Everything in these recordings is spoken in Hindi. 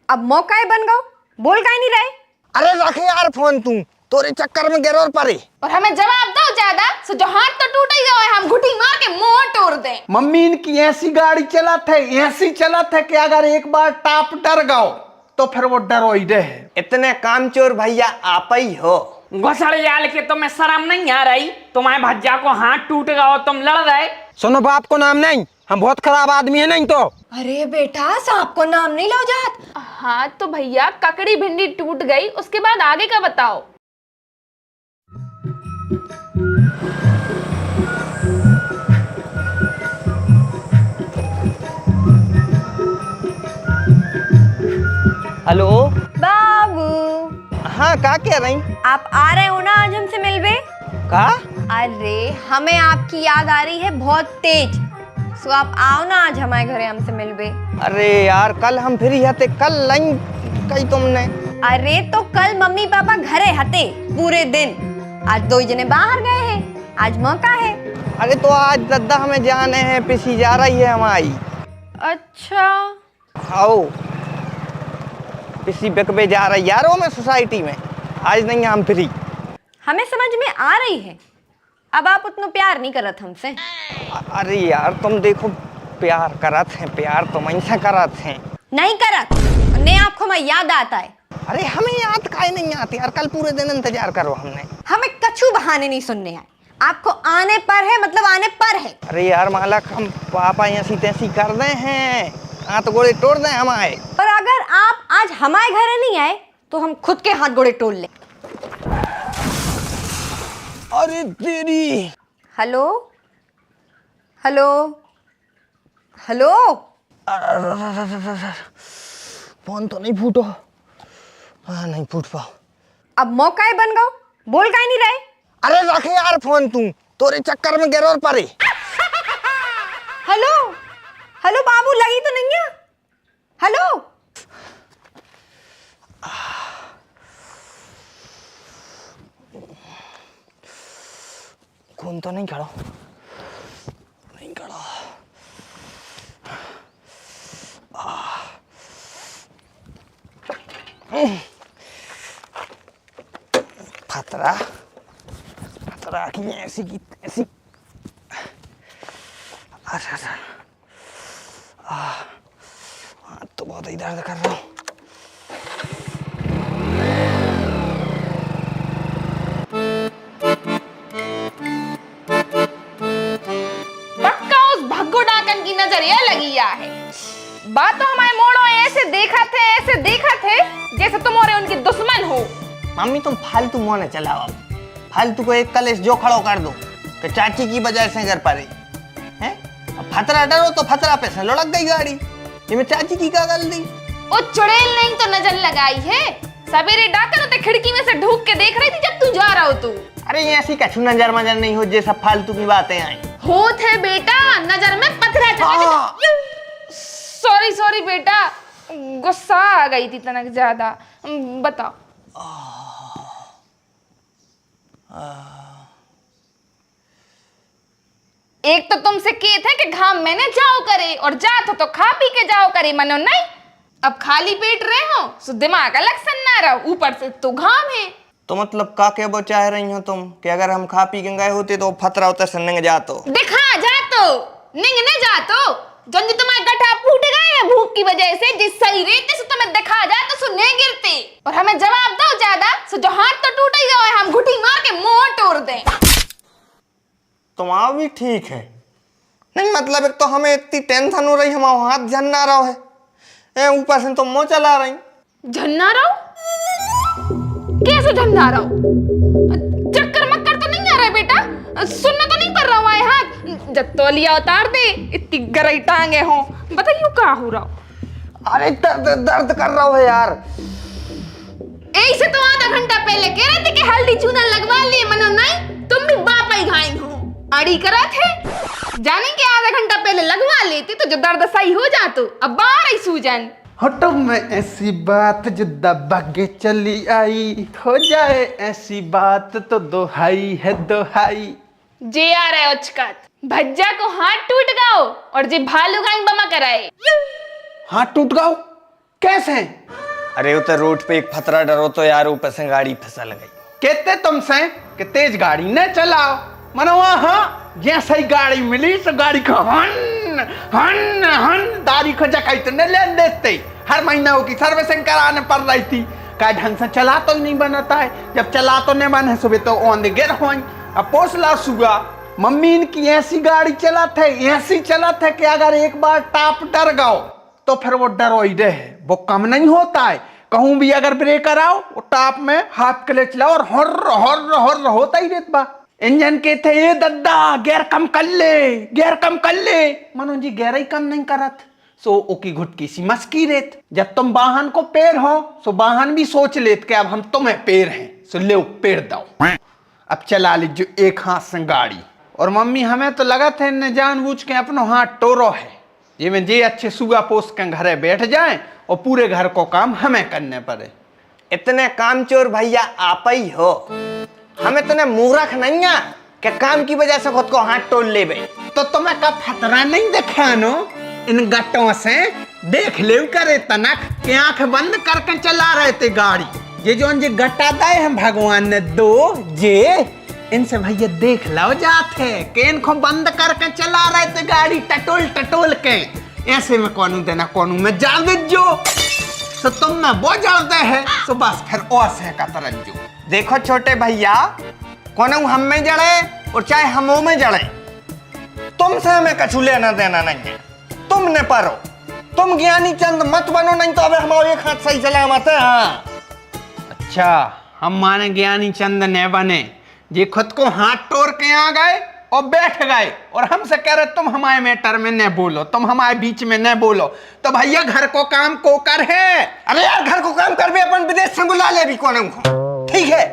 अब मौका है बन गो, बोल काहे नहीं रहे? अरे रखे यार फोन तू, तोरे चक्कर में गिरोर पड़े। और हमें जवाब दो ज्यादा, सो जो हाथ तो टूट ही गए, हम घुटी मार के मुंह तोड़ दें। मम्मी इनकी ऐसी गाड़ी चलाते है, ऐसी चलाते है कि अगर एक बार टाप डर गओ तो फिर वो डरो ही रहे। इतने कामचोर भैया आप ही हो। घुसड़ियाल के तुम्हें शर्म नहीं आ रही? तुम्हारे भज्जा को हाथ टूट गया और तुम लड़ रहे। सुनो बाप को नाम नहीं, हम बहुत खराब आदमी है नहीं तो। अरे बेटा सांप को नाम नहीं लो जात। हाँ तो भैया ककड़ी भिंडी टूट गई, उसके बाद आगे का बताओ। हेलो बाबू, हाँ का कह रही? आप आ रहे हो ना आज हमसे मिलवे? का? अरे हमें आपकी याद आ रही है बहुत तेज, सो आप आओ ना आज हमारे घरे हमसे मिलवे। अरे यार कल हम फ्री हते, कल नहीं कही तुमने। अरे तो कल मम्मी पापा घरे हते पूरे दिन, आज दो जने बाहर गए हैं, आज मौका है। अरे तो आज दद्दा हमें जाने हैं, पिसी जा रही है हमारी। अच्छा आओ पिसी बिकबे जा रही यार, वो मैं सोसाइटी में आज नहीं हम फ्री। हमें समझ में आ रही है, अब आप उतना प्यार नहीं करत हमसे। अरे यार तुम देखो प्यार करत हैं, प्यार तुम इनसे करत हैं। नहीं करत, ने आपको मैं याद आता है। अरे हमें याद काहे नहीं आती यार, कल पूरे दिन इंतजार करो हमने। हमें कछु बहाने नहीं सुनने आए, आपको आने पर है मतलब आने पर है। अरे यार मालक हम पापा ऐसी तैसी कर दे हैं, हाथ गोड़े तोड़ दें हमारे। पर अगर आप आज हमारे घरे नहीं आए तो हम खुद के हाथ गोड़े तोड़ ले। अरे तेरी। हेलो हेलो हेलो, फोन तो नहीं फूटो। हाँ नहीं फूट पाओ। अब मौका है बन गो, बोल काहे नहीं रहे? अरे रखे यार फोन तू, तोरे चक्कर में गिरोर पड़े। हेलो हेलो बाबू, लगी तो नहीं है? हेलो खून तो नहीं खड़ा, नहीं खड़ा। खतरा खतरा की ऐसी की ऐसी। अच्छा हाथ तो बहुत ही दर्द कर रहा हूँ। पक्का उस भग्गू डाकन की नजर ये लगी है। बात तो हमारे मोड़ो ऐसे देखा थे जैसे तुम और उनके दुश्मन हो। मम्मी तुम फालतू मुँह न चलाओ, अब फालतू को एक कलेश जो खड़ो कर दो कि चाची की वजह से घर पर है। अब फतरा डरो तो फतरा पे से लुढ़क गई गाड़ी, ये में चाची की क्या गलती? ओ चुड़ैल नहीं तो नजर लगाई है, सवेरे डाकन उते खिड़की में से ढूक के देख रही थी जब तू जा रहा हो तू। अरे ये ऐसी कछु नजर मजर नहीं हो, जे सब फालतू की बातें आई हो थे बेटा, नजर में पत्थरा चढ़ा। सॉरी बेटा, गुस्सा आ गई थी तनक ज्यादा। बताओ। एक तो तुमसे कहे थे कि घाम मैंने जाओ करे और जात हो तो खा पी के जाओ करे, मनो नहीं। अब खाली पेट रहे हो सो दिमाग अलग सन्ना रहो, ऊपर से तो घाम है। तो मतलब का क्या वो चाह रही हो तुम कि अगर हम खा पी के गए होते तो फतरा उतर से नंग जातो? दिखा जातो निंग न जातो, जंजी तुम्हारे गठा फूट गए हैं भूख की वजह से, जिस सही रेते से तुम्हें दिखा जाए तो नहीं गिरते। और हमें जवाब दो ज्यादा, सो जो हाथ तो टूट ही गए, हम घुटी मार के मुंह तोड़ दें। तुम्हारा भी ठीक है नहीं, मतलब एक तो हमें इतनी टेंशन हो रही, हमारा हाथ झन्ना रहा है, ऊपर से तुम मुँह चला रही। झन्ना रहो? कैसे झन्ना रहो? चक्कर मक्कर तो नहीं आ रहा बेटा? सुनना तो नहीं पड़ रहा हमारे हाथ? जब तौलिया उतार दे, इतनी गरई टांगे हो, बताइयो क्या हो रहा? अरे दर्द दर्द कर रहा हो यार। ऐसे तो आधा घंटा पहले कह रहे थे कि हल्दी चूना लगवा लिए, मनो नहीं तुम भी बाप ही घायल हो। अड़ी करा थे जाने के आधा घंटा पहले लगवा लेते तो जो दर्द सही हो जातो, अब बाहर ही सूजन। हटो में ऐसी बात जो दबागे चली आई, हो जाए ऐसी बात तो दोहाई है दोहाई। जे आ रहे उचकत, भज्जा को हाथ टूट गओ और जे भालू गांग बमा कराए। हाथ टूट गओ? कैसे? अरे वो तो रोड पे एक फतरा डरो तो यार ऊपर से गाड़ी फिसल गई। कहते तुमसे कि तेज गाड़ी न चलाओ, मनो हाँ जैसे ही गाड़ी मिली तो गाड़ी को हन हन हन दारी को जकाई तो न ले देते। हर महीना वो की सर्विसिंग कराने पड़ रही थी, का ढंग से चला तो नहीं बनता है, जब चला तो नहीं बने सुबह तो ऑन द गिर हो। अब पोसला सुगा मम्मी इनकी ऐसी गाड़ी चलाते ऐसी चलाते कि अगर एक बार टाप डर गओ तो फिर वो डरो ही रहे, वो कम नहीं होता है। कहूं भी अगर ब्रेकर आओ वो टाप में हाथ क्लच लाओ और हर हर हर होता ही रहता बा। इंजन के थे ये दद्दा गियर कम कर ले, गियर कम कर ले, मनो जी गियर ही कम नहीं करत। सो ओकी घुटकी सी मस्की रेत। जब तुम वाहन को पैर हो सो वाहन भी सोच लेत कि अब हम तुम्हें पैर हैं, सो ले पैर दो, अब चला लीजिए एक हाथ से गाड़ी। और मम्मी हमें तो लगा था इन्हें जानबूझ के अपनो हाथ टोरो है, ये में जे अच्छे सुगा पोस के घरे बैठ जाए और पूरे घर को काम हमें करने पड़े। इतने कामचोर भैया आप ही हो, हम इतने मूर्ख नहीं है कि काम की वजह से खुद को हाथ तोड़ ले बे। तो तुम्हें का खतरा नहीं देखा नो इन गट्टों से? देख ले करे तनक कि आंख बंद करके चला रहे थे गाड़ी। ये जो गट्टा दाए हम भगवान ने दो जे, इनसे भैया देख लो जाते कि इनको बंद करके चला रहे थे गाड़ी टटोल टटोल के। ऐसे में कौनू देना कौनू में जान दे जो, तो तुम में वो जाते है तो बस फिर और से का तरह जो। देखो छोटे भैया, कौन हम में जड़े और चाहे हमों में जड़े, तुमसे हमें कछु लेना देना नहीं है। तुम ने पारो, तुम ज्ञानी चंद मत बनो, नहीं तो अबे हमारे एक हाथ सही चला मत है। हाँ अच्छा, हम माने ज्ञानी चंद ने बने, ये खुद को हाथ तोड़ के आ गए और बैठ गए और हमसे कह रहे तुम हमारे मैटर में न बोलो, तुम हमारे बीच में न बोलो। तो भैया घर को काम को कर है। अरे यार घर को काम कर भी अपन विदेश से बुला ले भी कौन को, ठीक है?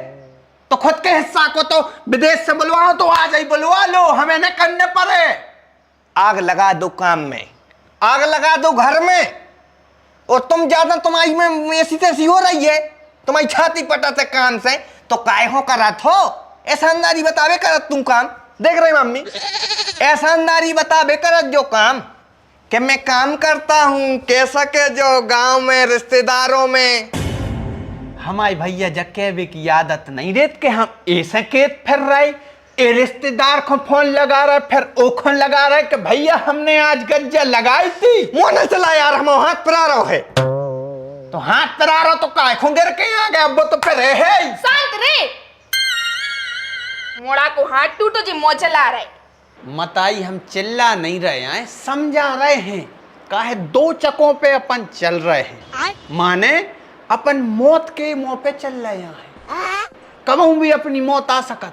तो खुद के हिस्सा को तो विदेश से बुलवाओ, तो आज ही बुलवा लो, हमें न करने पड़े। आग लगा दो काम में, आग लगा दो घर में, और तुम ज्यादा तुम्हारी में ऐसी तैसी हो रही है, तुम्हारी छाती पटाते काम से, तो काय हो करा थो ऐसा अंदारी बतावे करत तुम काम। देख रही मम्मी, ऐसा अंदारी बतावे करत जो काम कि मैं काम करता हूं कैसा के जो गांव में रिश्तेदारों में। हमारे भैया जक्के की आदत नहीं रहती कि हम ऐसे केत फिर रहे, ए रिश्तेदार को फोन लगा रहे फिर ओखन लगा रहे कि भैया हमने आज गज्जा लगाई थी। मुंह न चला यार, हम हाथ पर आ रहा है। तो हाथ पर आ रहा तो काय खो गिर के आ गया, अब तो फिर है। शांत रे, मोड़ा को हाथ टूटो जी मोह चला रहे। मताई हम चिल्ला नहीं रहे हैं, समझा रहे हैं। काहे दो चकों पे अपन चल रहे हैं, माने अपन मौत के मुंह पे चल रहे हैं। कबहू भी अपनी मौत आ सकत,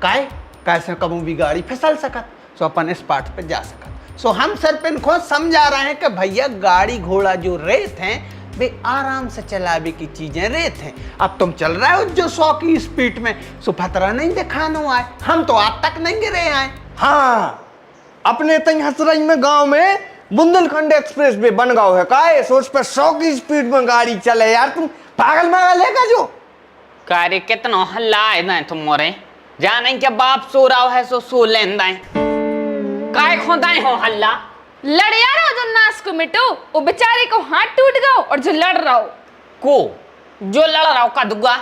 काहे कैसे कबहू भी गाड़ी फिसल सकत, सो अपन इस पाठ पे जा सकत। सो हम सिर्फ इनको समझा रहे हैं कि भैया गाड़ी घोड़ा जो रेत हैं वे आराम से चलावे की चीजें रेत हैं। अब तुम चल रहे हो जो 100 की स्पीड में, सो खतरा नहीं दिखानो आए, हम तो आज तक नहीं गिरे आए। हाँ, अपने तई हसरई में गांव में बुंदेलखंड एक्सप्रेस वे बन गया है, काहे सोच पर 100 की स्पीड में गाड़ी चले यार, तुम पागल मागल है का जो? कार्य कितना हल्ला है ना तुम मोरे, जाने क्या बाप सो रहा है सो लेंदा है, काय खोदाए हो हल्ला। लड़िया रहो जो नास को मिटो, वो बेचारे को हाथ टूट गया और जो लड़ रहा हो को जो लड़ रहा हो का दुआ।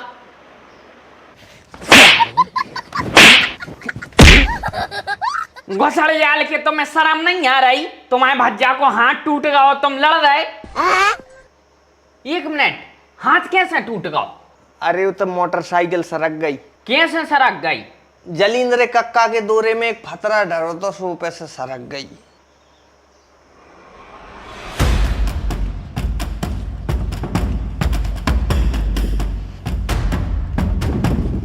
घोसड़े याल के तुम्हें शर्म नहीं आ रही, तुम्हारे भज्जा को हाथ टूट गया और तुम लड़ रहे। एक मिनट, हाथ कैसे टूट गया? अरे वो तो मोटरसाइकिल सरक गई। कैसे सरक गई? जलींद्र कक्का के दौरे में एक फतरा डरो तो सूपे से सरक गई।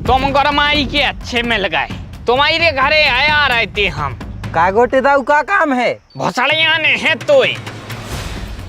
तुम गरमाई के अच्छे में लगाए, तुम्हारे घरे आया रहते हम। का गोटेदाऊ का काम है? भोसड़िया ने है तो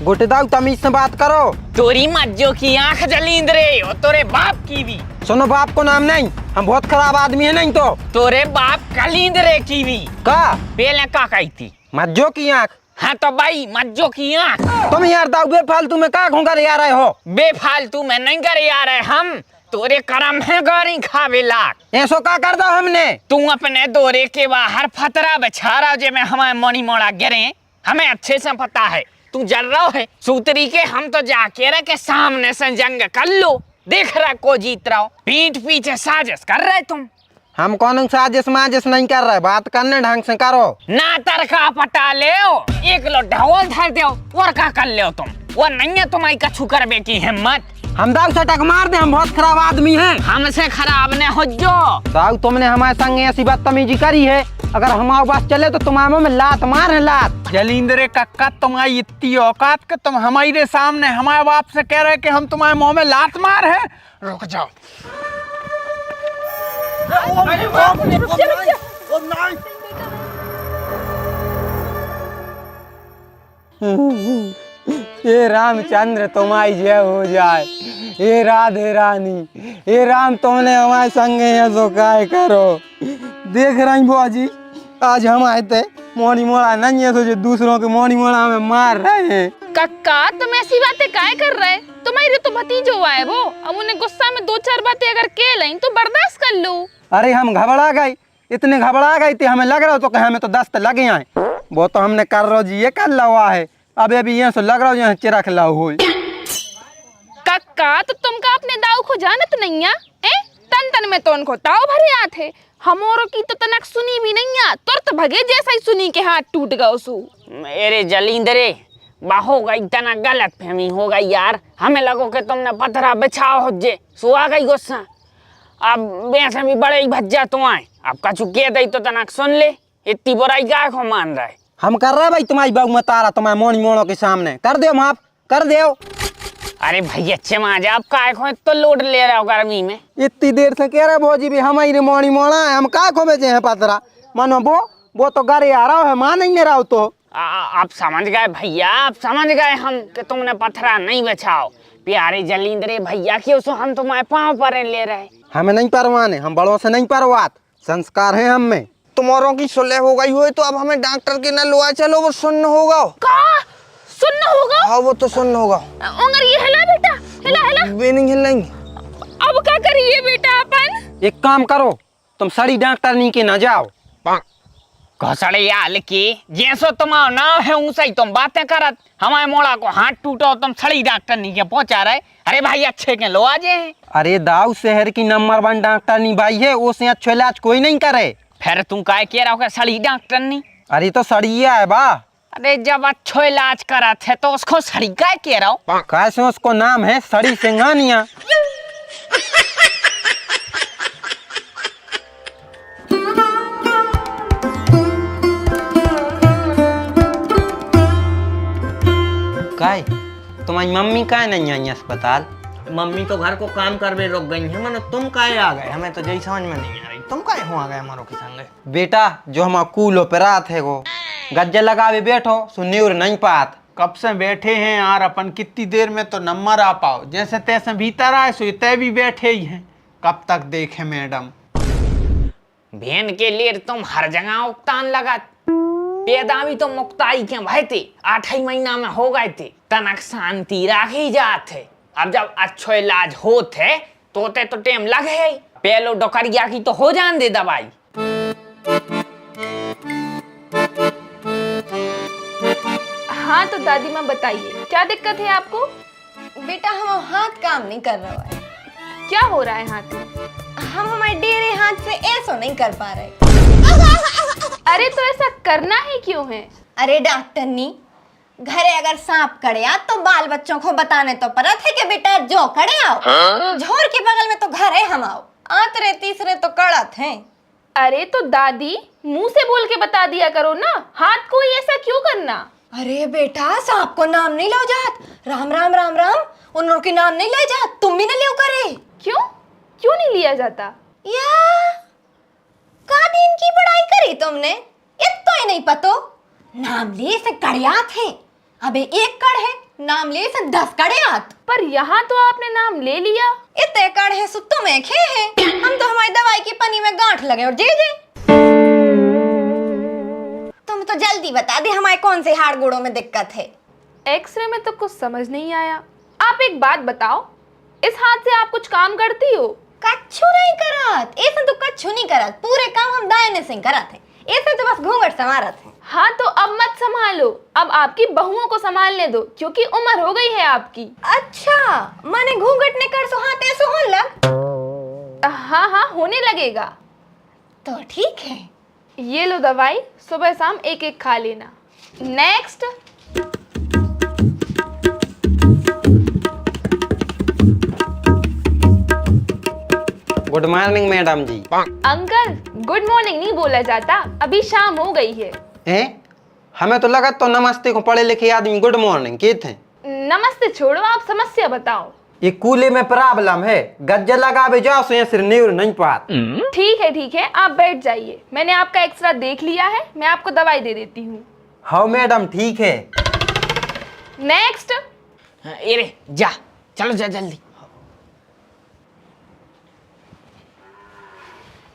गोटेदाऊ तमीज से बात करो। तोरी मज्जो की आंख जलींद्रे और तोरे बाप की भी। सुनो, बाप को नाम नहीं, हम बहुत खराब आदमी है। नहीं तो तोरे बाप कलींद्रे की भी का पहले का कही थी मज्जो की आंख। हाँ तो भाई मज्जो की आंख। तुम यार दाऊ बेफालतू में का घूंघर आ रहे हो? बेफालतू में नहीं करे आ रहे हम, तोरे करम है गाड़ी खावे लाख। ऐसो का कर दो हमने? तू अपने दौरे के बाहर फतरा बिछा रहा जे में हमारे मणि मोड़ा गिरे, हमें अच्छे से पता है। तू जल रहा है सूतरी के, हम तो जाके रहे के सामने से जंग कर लो, देख रहा को जीत रहा हो, पीठ पीछे साजिश कर रहे तुम। हम कौन साजिश माजिश नहीं कर रहे, बात करने ढंग से करो। ना तरका पटा ले एक लो ढोल धर दो और का कर ले तुम, वो नहीं है तुम्हारी कछु करबे की हिम्मत। हम दाऊ से टक मार दे, हम बहुत खराब आदमी हैं। हमसे खराब ने हो जो दाऊ तुमने हमारे संग ऐसी बदतमीजी करी है, अगर हमारे पास चले तो तुम्हारे मुंह में लात मार है लात। जलींद्रे कक्का तुम्हारी इतनी औकात के तुम हमारे सामने हमारे बाप से कह रहे कि हम तुम्हारे मुंह में लात मार है। रुक जाओ। ये रामचंद्र तुम्हारी जय हो जाए, ये राधे रानी, ये राम तुमने हमारे संगे है तो काय करो। देख रही बुआ जी, आज हम आए थे मोनी मोड़ा नहीं है तो जो दूसरों के मोनी मोड़ा में मार रहे हैं। कक्का तुम ऐसी बातें काहे कर रहे? तुम्हारी तो भतीजो हुआ है वो, अब उन्हें गुस्सा में दो चार बातें अगर कह लें तो बर्दाश्त कर लो। अरे हम घबरा गए, इतने घबरा गए थे, हमें लग रहा तो हमें तो दस्त लगे आए, वो तो हमने कर रो जी ये कर लवा है, अब अभी यहाँ से लग रहा यहाँ चिरख लाओ हो। कक्का तो तुमका अपने दाऊ को जानत नहीं है? तन तन में तो उनको ताव भरे आते, हमोरों की तो तनक सुनी भी नहीं है, तुरंत भगे जैसा ही सुनी के हाथ टूट गए सु। मेरे जलींद्रे हो गई तना गलत फहमी हो गई यार, हमें लगो कि तुमने पथरा बिछाओ हो जे सो आ गई गुस्सा, अब वैसे भी बड़े ही भज्जा तो आए, अब कछु कह दई तो तनक सुन ले, इतनी बुराई क्या को मान रहा है। हम कर रहे भाई तुम्हारी बहू में तारा तुम्हारे मोनी मोड़ों के सामने कर दो माफ कर दो। अरे भाई अच्छे माँ आप काय खो तो लोड ले रहे हो गर्मी में, इतनी देर से कह रहे भौजी भी हमारी मोनी मोड़ा है, हम का खो बेचे हैं पतरा, मानो वो तो घर आ रहा है, मान नहीं रहा तो। आप समझ गए भैया, आप समझ गए हम कि तुमने पथरा नहीं बचाओ। प्यारे जलींद्रे भैया क्यों सो हम तुम्हारे पाँव पर ले रहे। हमें नहीं परवाने, हम बड़ों से नहीं परवात, संस्कार है हम में। तुम्हारों की सुलह हो गई हुई तो अब हमें डॉक्टर के न लुआ चलो, वो सुन्न होगा। का सुनना होगा? हाँ वो तो सुन्न होगा। उंगर ये हिला बेटा, हिला हिला। वे नहीं हिलेंगे। अब क्या करिए बेटा अपन? एक काम करो, तुम सड़ी डॉक्टर नहीं के ना जाओ, घोसड़े याल की जैसो तुम्हारा नाम है ऊंचा ही तुम बातें करत, हमारे मोड़ा को हाथ टूटो तुम सड़ी डॉक्टर नहीं के पहुंचा रहे। अरे भाई अच्छे के लो आजे हैं। अरे दाऊ शहर की नंबर 1 डॉक्टर नहीं भाई है, उससे अच्छा इलाज कोई नहीं करे। फिर तुम काय कह रहा हो सड़ी डॉक्टर नहीं? अरे तो सड़िया है बा। अरे जब अच्छो इलाज करा थे तो उसको सड़ी काय कह रहा हो? कैसे उसको नाम है सड़ी सिंघानिया। काय तुम्हारी मम्मी काय नहीं आई अस्पताल? मम्मी तो घर को काम कर बे रुक गई है, मनो तुम काहे आ गए, हमें तो यही समझ में नहीं आ रही, तुम काहे हो आ गए हमारों के संग? बेटा जो हमारा कूलो पे रात है वो गज्जे लगावे बैठो सुन्यूर नहीं पात। कब से बैठे हैं यार अपन, कितनी देर में तो नंबर आ पाओ, जैसे तैसे भीतर आए सो तय भी बैठे ही हैं, कब तक देखे मैडम। बहन के लिए तुम हर जगह उकतान लगा, पैदा भी तो मुक्ताई के भय थे, 8 महीना में हो गए थे, तनक शांति राखी जाते। अब जब अच्छो इलाज होते तो टेम लगे, पहलो डोकरिया की तो हो जान दे दवाई। हाँ तो दादी माँ बताइए क्या दिक्कत है आपको? बेटा हम हाथ काम नहीं कर रहा है। क्या हो रहा है हाथ में? हम हमारे डेरे हाथ से ऐसा नहीं कर पा रहे। अरे तो ऐसा करना ही क्यों है? अरे डॉक्टर नी, घरे अगर सांप कड़िया तो बाल बच्चों को बताने तो परत है कि बेटा जो कड़े आओ, झोर के बगल में तो घर है हम आओ, आतरे तीसरे तो कड़त हैं। अरे तो दादी मुंह से बोल के बता दिया करो ना, हाथ को ही ऐसा क्यों करना? अरे बेटा सांप को नाम नहीं लो जात, राम राम राम राम, उन लोग के नाम नहीं ले जात, तुम भी न लियो करे। क्यों क्यों नहीं लिया जाता? या का दिन की पढ़ाई करी तुमने, इतना ही नहीं पतो, नाम ले से कड़ियात है, अबे एक कड़ है, नाम ले से 10 कड़ियात। पर यहाँ तो आपने नाम ले लिया। इतने कड़ है सुत्तों में खे है, हम तो हमारी दवाई की पनी में गांठ लगे और जे तुम तो जल्दी बता दे हमारे कौन से हाड़ गोड़ों में दिक्कत है। एक्सरे में तो कुछ समझ नहीं आया। आप एक बात बताओ, इस हाथ से आप कुछ काम करती हो? कच्छु नहीं करत, ऐसा तो कच्छु नहीं करत, पूरे काम हम दाहिने से करत है, ऐसे तो बस घूंघट संवारत है। हाँ तो अब मत संभालो, अब आपकी बहुओं को संभालने दो क्योंकि उम्र हो गई है आपकी। अच्छा माने घूंघट ने कर सो हाथ ऐसो होने लग। हाँ हाँ होने लगेगा। तो ठीक है, ये लो दवाई, सुबह शाम एक एक खा लेना। नेक्स्ट। गुड मॉर्निंग मैडम जी। अंकल गुड मॉर्निंग नहीं बोला जाता, अभी शाम हो गई है। हैं? हमें तो लगा तो नमस्ते को पढ़े लिखे आदमी गुड मॉर्निंग के थे। नमस्ते छोड़ो, आप समस्या बताओ। ये कूले में प्रॉब्लम है, गज्जे लगावे जाओ से सिर न्यूर नहीं पात। ठीक है आप बैठ जाइए, मैंने आपका एक्सरा देख लिया है, मैं आपको दवाई दे देती हूँ। हाँ मैडम ठीक है। नेक्स्ट। ए रे जा, चलो जा जल्दी।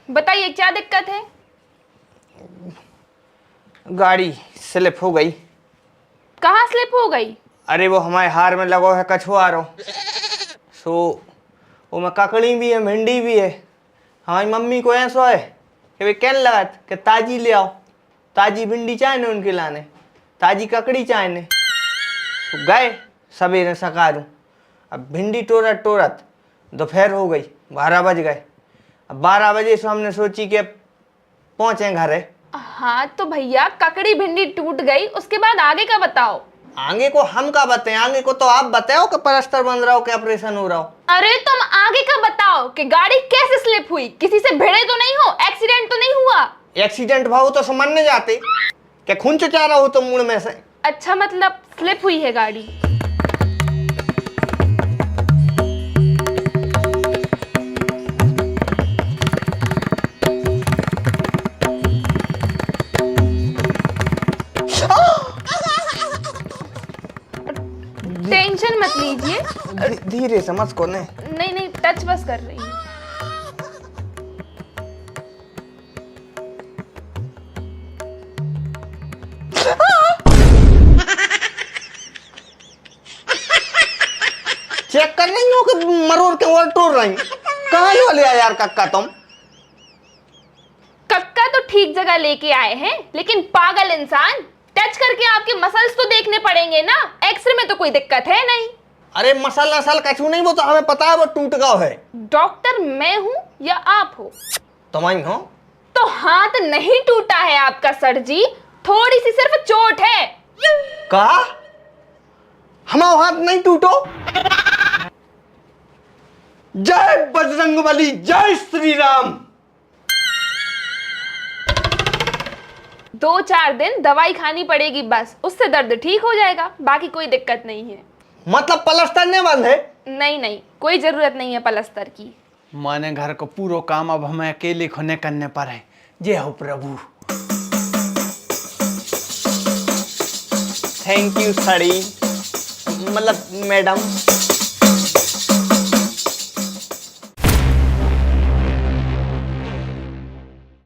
बताइए क्या दिक्कत है? गाड़ी स्लिप हो गई। कहाँ स्लिप हो गई? अरे वो हमारे हार में लगो है कछुआरो, सो वो में ककड़ी भी है, भिंडी भी है। हमारी मम्मी को ऐसा है कि वे कहने लगा कि ताजी ले आओ, ताजी भिंडी चाहे उनके लाने, ताजी ककड़ी चाहे। तो गए सवेरे सकारू, अब भिंडी टोरत टोरत दोपहर हो गई, 12 बज गए। अब 12 बजे से हमने सोची कि पहुँचे घर है। हाँ तो भैया ककड़ी भिंडी टूट गई, उसके बाद आगे का बताओ। आगे को हम का बताएं, आगे को तो आप बताओ कि प्लास्टर बन रहा हो, कि ऑपरेशन हो रहा हो। अरे तुम आगे का बताओ कि गाड़ी कैसे स्लिप हुई, किसी से भिड़े तो नहीं हो, एक्सीडेंट तो नहीं हुआ? एक्सीडेंट भाव तो समझने जाते कि खून चुचा रहा हो तो मुड़ में से। अच्छा मतलब स्लिप हुई है गाड़ी। टेंशन मत लीजिए। धीरे समझ को ने। नहीं टच बस कर रही हूँ। चेक कर रही हो कि मरोड़ के और टूट रही? कहाँ ही वाले यार कक्का तुम? कक्का तो ठीक जगह लेके आए हैं, लेकिन पागल इंसान, टच करके आपके मसल्स तो देखने पड़ेंगे ना, एक्सरे में तो कोई दिक्कत है नहीं। अरे मसल नसल कछु नहीं, वो तो हमें पता है वो टूट गया है। डॉक्टर मैं हूँ या आप हो? तुम ही हो। तो हाथ नहीं टूटा है आपका सर जी, थोड़ी सी सिर्फ चोट है। कहा हमारा हाथ नहीं टूटो। जय बजरंगबली, जय श्री राम। 2-4 दिन दवाई खानी पड़ेगी बस, उससे दर्द ठीक हो जाएगा, बाकी कोई दिक्कत नहीं है। मतलब प्लास्टर नहीं बंद है? नहीं कोई जरूरत नहीं है प्लास्टर की। माने घर को पूरा काम अब हमें अकेले खुने करने पर है। जय हो प्रभु। थैंक यू साड़ी, मतलब मैडम।